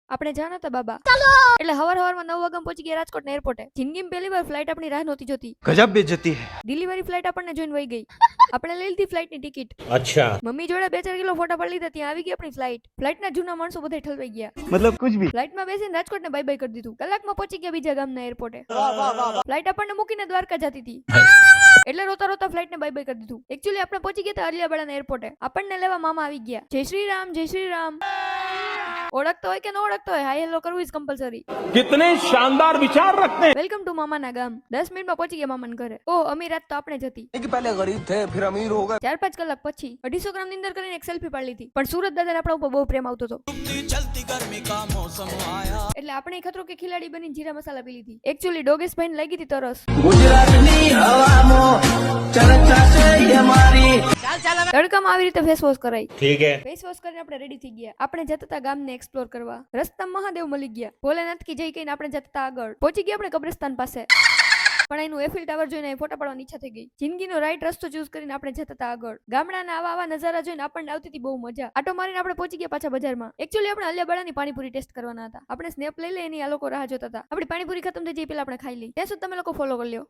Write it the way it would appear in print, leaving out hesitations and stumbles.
આપણે જાણ હતા બાબા એટલે હવારમાં 9 વાગ્યા પહોંચી ગયા રાજકોટ ના એરપોર્ટે. જિંદગીમાં પહેલી વાર ફ્લાઇટ આપણી રાહ નહોતી જોતી. गजब बेइज्जती है. દિલ્હી ફ્લાઇટ આપણને જોઈને વહી ગઈ. આપણે લઈ લીધી ફ્લાઇટ ની ટિકિટ. अच्छा. મમ્મી જોડે 2-4 કિલો ફોટા પાડી લીધા. ત્યાં આવી ગઈ આપણી ફ્લાઇટ. ફ્લાઇટ ના જૂના માણસો બધા ઠલવાઈ ગયા. मतलब कुछ भी. ફ્લાઇટમાં બેસીને રાજકોટ ને બાય બાય કરી દીધું. કલાકમાં પહોંચી ગયા બીજા ગામના એરપોર્ટે. ફ્લાઇટ આપણને મૂકીને દ્વારકા જતી હતી. એટલે રોતા રોતા ફ્લાઇટ ને બાય બાય કરી દીધું. એકચ્યુઅલી આપણે પહોંચી ગયા હતા અલિયાબાડાના એરપોર્ટે. આપણને લેવા મામા આવી ગયા. જય શ્રી રામ, જય શ્રી રામ. ઓળખતો હોય કે ન ઓળખતો હોય, હાય હેલો કરવું ઇઝ કમ્પલસરી. कितने शानदार विचार रखते हैं. વેલકમ ટુ મામાના ગામ. 10 મિનિટમાં પહોંચી ગયા મામાના ઘરે. ઓ અમીરાત તો આપણે જ હતી. पहले गरीब थे फिर अमीर हो गए. 4-5 કલાક પછી 250 ગ્રામ ની અંદર કરીને એક સેલ્ફી પાડી લીધી. પણ સુરત દાદાને આપણા ઉપર બહુ પ્રેમ આવતો હતો. એટલે આપણે ખતરો કે ખિલાડી બની જીરા મસાલા પી લીધી. એકચ્યુઅલી ડોગેશ ભાઈને લાગી હતી તરસ. તડકામાં આવી રીતે ફેસ વોશ કરાઈ. ठीक है. ફેસ વોશ કરીને આપણે રેડી થઈ ગયા. આપણે જતા હતા ગામને એક્સપ્લોર કરવા. રસ્તામાં મહાદેવ મળી ગયા. ભોલેનાથ કી જય કહીને આપણે જતા હતા આગળ. પહોંચી ગયા આપણે કબ્રસ્તાન પાસે. પણ એનું એફિલ ટાવર જોઈને ફોટા પાડવાની ઈચ્છા થઈ ગઈ. જિંદગીનો રાઈટ રસ્તો ચૂઝ કરીને આપણે જતા હતા આગળ. ગામડાના આવા નજારા જોઈને આપણને આવતી હતી બહુ મજા. આટો મારીને આપણે પહોંચી ગયા પાછા બજારમાં. એકચ્યુઅલી આપણે અલિયાબાડાની પાણીપુરી ટેસ્ટ કરવાના હતા. આપણે સ્નેપ લઈ લે એની આ લોકો રાહ જોતા હતા. આપણી પાણીપુરી ખતમ થઈ જાય પેલા આપણે ખાઈ લઈ. ત્યાં સુધી તમે લોકો ફોલો કરી લ્યો.